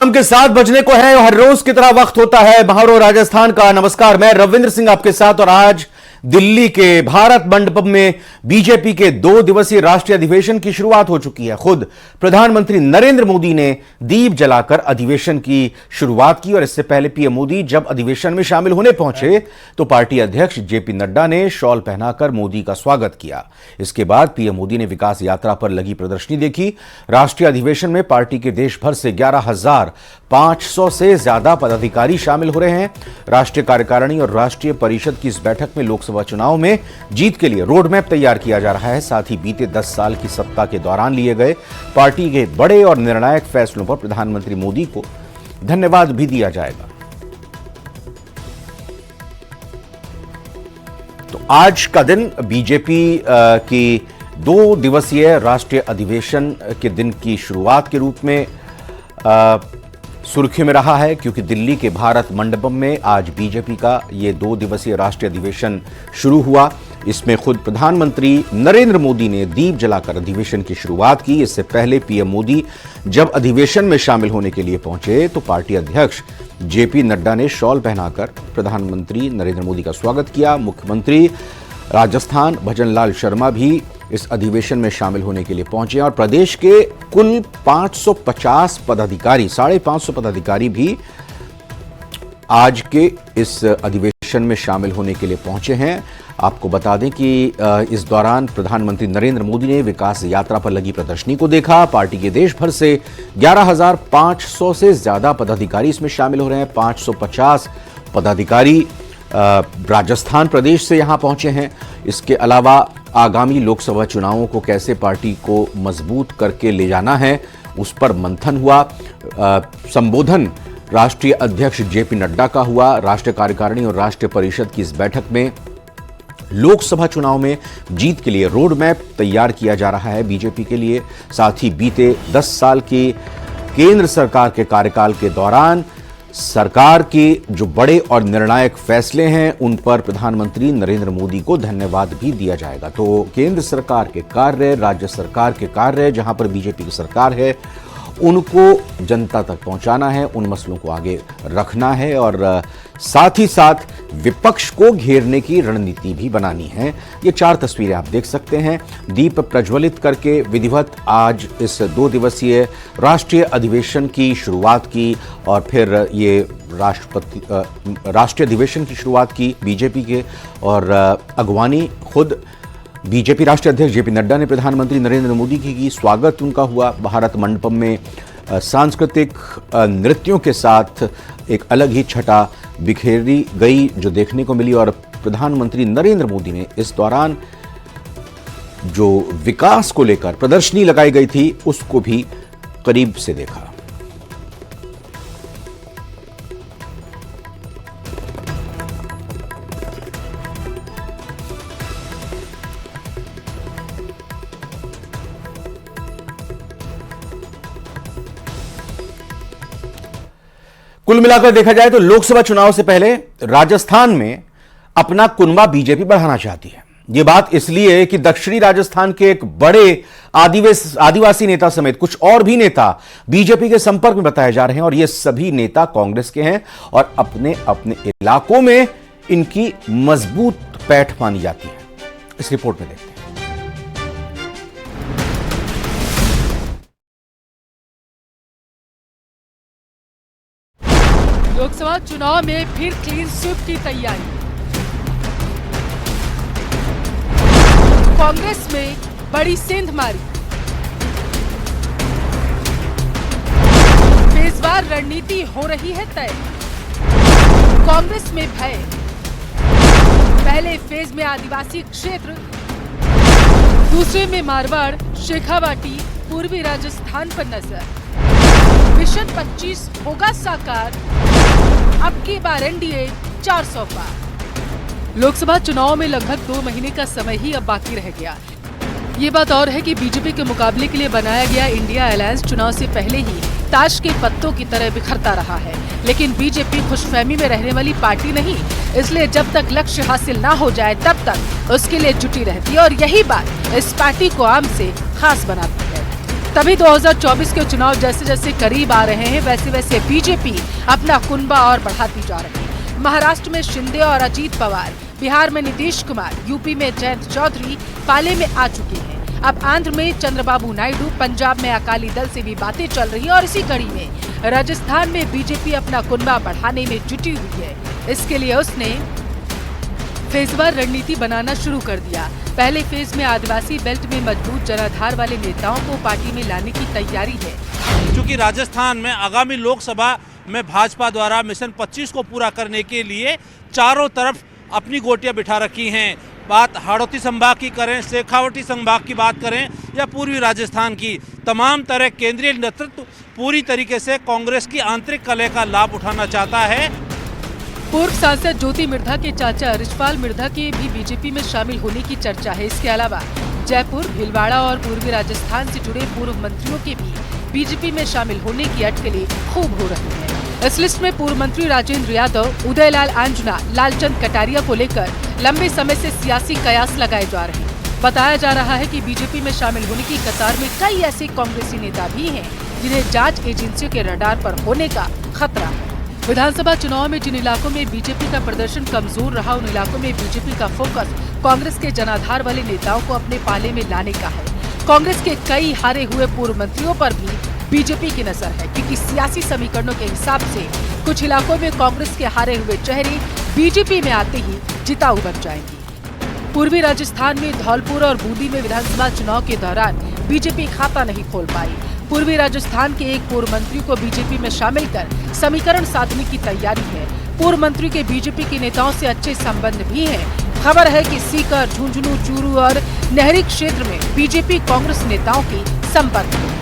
शाम के 7 बजने को है। हर रोज की तरह वक्त होता है महारो राजस्थान का। नमस्कार, मैं रविंद्र सिंह आपके साथ। और आज दिल्ली के भारत मंडपम में बीजेपी के 2 दिवसीय राष्ट्रीय अधिवेशन की शुरुआत हो चुकी है। खुद प्रधानमंत्री नरेंद्र मोदी ने दीप जलाकर अधिवेशन की शुरुआत की। और इससे पहले पीएम मोदी जब अधिवेशन में शामिल होने पहुंचे तो पार्टी अध्यक्ष जेपी नड्डा ने शॉल पहनाकर मोदी का स्वागत किया। इसके बाद पीएम मोदी ने विकास यात्रा पर लगी प्रदर्शनी देखी। राष्ट्रीय अधिवेशन में पार्टी के देश भर से 11,500 से ज्यादा पदाधिकारी शामिल हो रहे हैं। राष्ट्रीय कार्यकारिणी और राष्ट्रीय परिषद की इस बैठक में लोकसभा चुनाव में जीत के लिए रोड मैप तैयार किया जा रहा है। साथ ही बीते 10 साल की सत्ता के दौरान लिए गए पार्टी के बड़े और निर्णायक फैसलों पर प्रधानमंत्री मोदी को धन्यवाद भी दिया जाएगा। तो आज का दिन बीजेपी की 2 दिवसीय राष्ट्रीय अधिवेशन के दिन की शुरुआत के रूप में सुर्खियों में रहा है, क्योंकि दिल्ली के भारत मंडपम में आज बीजेपी का ये 2 दिवसीय राष्ट्रीय अधिवेशन शुरू हुआ। इसमें खुद प्रधानमंत्री नरेंद्र मोदी ने दीप जलाकर अधिवेशन की शुरुआत की। इससे पहले पीएम मोदी जब अधिवेशन में शामिल होने के लिए पहुंचे तो पार्टी अध्यक्ष जेपी नड्डा ने शॉल पहनाकर प्रधानमंत्री नरेंद्र मोदी का स्वागत किया। मुख्यमंत्री राजस्थान भजनलाल शर्मा भी इस अधिवेशन में शामिल होने के लिए पहुंचे और प्रदेश के कुल 550 पदाधिकारी, 550 पदाधिकारी भी आज के इस अधिवेशन में शामिल होने के लिए पहुंचे हैं। आपको बता दें कि इस दौरान प्रधानमंत्री नरेंद्र मोदी ने विकास यात्रा पर लगी प्रदर्शनी को देखा। पार्टी के देश भर से 11,500 से ज्यादा पदाधिकारी इसमें शामिल हो रहे हैं। 550 पदाधिकारी राजस्थान प्रदेश से यहां पहुंचे हैं। इसके अलावा आगामी लोकसभा चुनावों को कैसे पार्टी को मजबूत करके ले जाना है उस पर मंथन हुआ। संबोधन राष्ट्रीय अध्यक्ष जेपी नड्डा का हुआ। राष्ट्रीय कार्यकारिणी और राष्ट्रीय परिषद की इस बैठक में लोकसभा चुनाव में जीत के लिए रोड मैप तैयार किया जा रहा है बीजेपी के लिए। साथ ही बीते 10 साल की केंद्र सरकार के कार्यकाल के दौरान सरकार के जो बड़े और निर्णायक फैसले हैं उन पर प्रधानमंत्री नरेंद्र मोदी को धन्यवाद भी दिया जाएगा। तो केंद्र सरकार के कार्य, राज्य सरकार के कार्य जहां पर बीजेपी की सरकार है उनको जनता तक पहुंचाना है, उन मसलों को आगे रखना है और साथ ही साथ विपक्ष को घेरने की रणनीति भी बनानी है। ये 4 तस्वीरें आप देख सकते हैं। दीप प्रज्वलित करके विधिवत आज इस 2 दिवसीय राष्ट्रीय अधिवेशन की शुरुआत की और फिर ये राष्ट्रीय अधिवेशन की शुरुआत की बीजेपी के और अगवानी खुद बीजेपी राष्ट्रीय अध्यक्ष जेपी नड्डा ने प्रधानमंत्री नरेंद्र मोदी की स्वागत उनका हुआ। भारत मंडपम में सांस्कृतिक नृत्यों के साथ एक अलग ही छटा बिखेरी गई जो देखने को मिली। और प्रधानमंत्री नरेंद्र मोदी ने इस दौरान जो विकास को लेकर प्रदर्शनी लगाई गई थी उसको भी करीब से देखा। कुल मिलाकर देखा जाए तो लोकसभा चुनाव से पहले राजस्थान में अपना कुनबा बीजेपी बढ़ाना चाहती है। यह बात इसलिए कि दक्षिणी राजस्थान के एक बड़े आदिवासी नेता समेत कुछ और भी नेता बीजेपी के संपर्क में बताए जा रहे हैं और ये सभी नेता कांग्रेस के हैं और अपने अपने इलाकों में इनकी मजबूत पैठ मानी जाती है। इस रिपोर्ट में देखते हैं। लोकसभा चुनाव में फिर क्लीन स्वीप की तैयारी। कांग्रेस में बड़ी सेंध मारी। फेजवार रणनीति हो रही है तय। कांग्रेस में भय। पहले फेज में आदिवासी क्षेत्र, दूसरे में मारवाड़, शेखावाटी, पूर्वी राजस्थान पर नजर। मिशन 25 होगा साकार। अब की बार एनडीए 400 पार। लोकसभा चुनाव में लगभग 2 महीने का समय ही अब बाकी रह गया। ये बात और है कि बीजेपी के मुकाबले के लिए बनाया गया इंडिया अलायंस चुनाव से पहले ही ताश के पत्तों की तरह बिखरता रहा है। लेकिन बीजेपी खुशफहमी में रहने वाली पार्टी नहीं, इसलिए जब तक लक्ष्य हासिल ना हो जाए तब तक उसके लिए जुटी रहती है और यही बात इस पार्टी को आम से खास बनाती है। तभी 2024 के चुनाव जैसे जैसे करीब आ रहे हैं, वैसे वैसे बीजेपी अपना कुनबा और बढ़ाती जा रही है। महाराष्ट्र में शिंदे और अजीत पवार, बिहार में नीतीश कुमार, यूपी में जयंत चौधरी पाले में आ चुके हैं। अब आंध्र में चंद्रबाबू नायडू, पंजाब में अकाली दल से भी बातें चल रही है और इसी कड़ी में राजस्थान में बीजेपी अपना कुनबा बढ़ाने में जुटी हुई है। इसके लिए उसने फेजवार रणनीति बनाना शुरू कर दिया। पहले फेज में आदिवासी बेल्ट में मजबूत जनाधार वाले नेताओं को पार्टी में लाने की तैयारी है। क्योंकि राजस्थान में आगामी लोकसभा में भाजपा द्वारा मिशन 25 को पूरा करने के लिए चारों तरफ अपनी गोटियां बिठा रखी हैं। बात हाड़ौती संभाग की करें, शेखावटी संभाग की बात करें या पूर्वी राजस्थान की, तमाम तरह केंद्रीय नेतृत्व पूरी तरीके से कांग्रेस की आंतरिक कलह का लाभ उठाना चाहता है। पूर्व सांसद ज्योति मिर्धा के चाचा रिछपाल मिर्धा के भी बीजेपी में शामिल होने की चर्चा है। इसके अलावा जयपुर, भीलवाड़ा और पूर्वी राजस्थान से जुड़े पूर्व मंत्रियों के भी बीजेपी में शामिल होने की अटकलें खूब हो रही हैं। इस लिस्ट में पूर्व मंत्री राजेंद्र यादव, उदयलाल आंजना, लालचंद कटारिया को लेकर लंबे समय से सियासी कयास लगाए जा रहे हैं। बताया जा रहा है कि बीजेपी में शामिल होने की कतार में कई ऐसे कांग्रेसी नेता भी हैं जिन्हें जांच एजेंसियों के रडार पर होने का खतरा है। विधानसभा चुनाव में जिन इलाकों में बीजेपी का प्रदर्शन कमजोर रहा, उन इलाकों में बीजेपी का फोकस कांग्रेस के जनाधार वाले नेताओं को अपने पाले में लाने का है। कांग्रेस के कई हारे हुए पूर्व मंत्रियों पर भी बीजेपी की नजर है, क्योंकि सियासी समीकरणों के हिसाब से कुछ इलाकों में कांग्रेस के हारे हुए चेहरे बीजेपी में आते ही जिताऊ बन जाएंगे। पूर्वी राजस्थान में धौलपुर और बूंदी में विधानसभा चुनाव के दौरान बीजेपी खाता नहीं खोल पाई। पूर्वी राजस्थान के एक पूर्व मंत्री को बीजेपी में शामिल कर समीकरण साधने की तैयारी है। पूर्व मंत्री के बीजेपी के नेताओं से अच्छे संबंध भी हैं। खबर है कि सीकर, झुंझुनू, चूरू और नहरी क्षेत्र में बीजेपी कांग्रेस नेताओं के संपर्क है।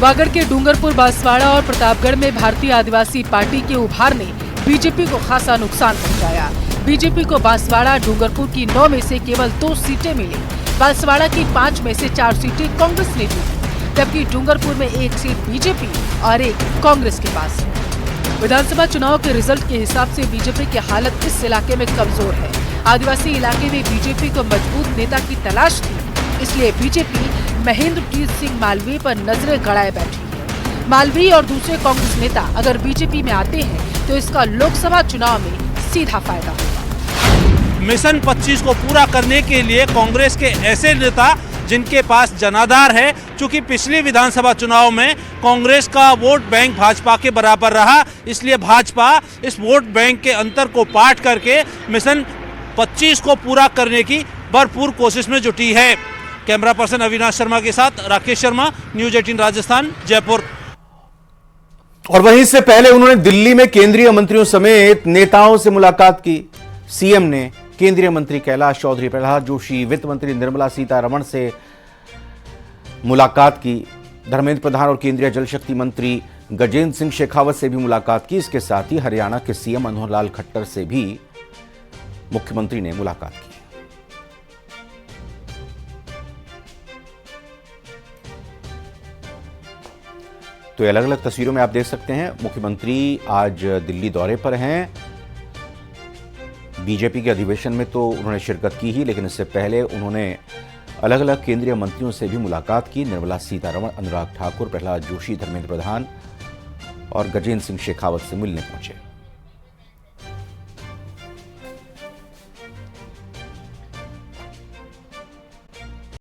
वागड़ के डूंगरपुर, बांसवाड़ा और प्रतापगढ़ में भारतीय आदिवासी पार्टी के उभार ने बीजेपी को खासा नुकसान पहुंचाया। बीजेपी को बांसवाड़ा, डूंगरपुर की 9 में से केवल 2 सीटें मिली। बांसवाड़ा की 5 में से 4 सीटें कांग्रेस ने जीती, जबकि डूंगरपुर में 1 सीट बीजेपी और 1 कांग्रेस के पास है। विधानसभा चुनाव के रिजल्ट के हिसाब से बीजेपी की हालत इस इलाके में कमजोर है। आदिवासी इलाके में बीजेपी को मजबूत नेता की तलाश थी, इसलिए बीजेपी महेंद्रजीत सिंह मालवीय पर नजरें गड़ाए बैठी है। मालवीय और दूसरे कांग्रेस नेता अगर बीजेपी में आते हैं तो इसका लोकसभा चुनाव में सीधा फायदा होगा। मिशन 25 को पूरा करने के लिए कांग्रेस के ऐसे नेता जिनके पास जनाधार है, चूंकि पिछले विधानसभा चुनाव में कांग्रेस का वोट बैंक भाजपा के बराबर रहा, इसलिए भाजपा इस वोट बैंक के अंतर को पाट करके मिशन 25 को पूरा करने की भरपूर कोशिश में जुटी है। कैमरा पर्सन अविनाश शर्मा के साथ राकेश शर्मा, न्यूज 18 राजस्थान, जयपुर। और वहीं से पहले उन्होंने दिल्ली में केंद्रीय मंत्रियों समेत नेताओं से मुलाकात की। सीएम ने केंद्रीय मंत्री कैलाश चौधरी, प्रहलाद जोशी, वित्त मंत्री निर्मला सीतारमण से मुलाकात की। धर्मेंद्र प्रधान और केंद्रीय जल शक्ति मंत्री गजेंद्र सिंह शेखावत से भी मुलाकात की। इसके साथ ही हरियाणा के सीएम मनोहर लाल खट्टर से भी मुख्यमंत्री ने मुलाकात की। तो अलग अलग तस्वीरों में आप देख सकते हैं, मुख्यमंत्री आज दिल्ली दौरे पर हैं। बीजेपी के अधिवेशन में तो उन्होंने शिरकत की ही, लेकिन इससे पहले उन्होंने अलग अलग केंद्रीय मंत्रियों से भी मुलाकात की। निर्मला सीतारमण, अनुराग ठाकुर, प्रहलाद जोशी, धर्मेंद्र प्रधान और गजेंद्र सिंह शेखावत से मिलने पहुंचे।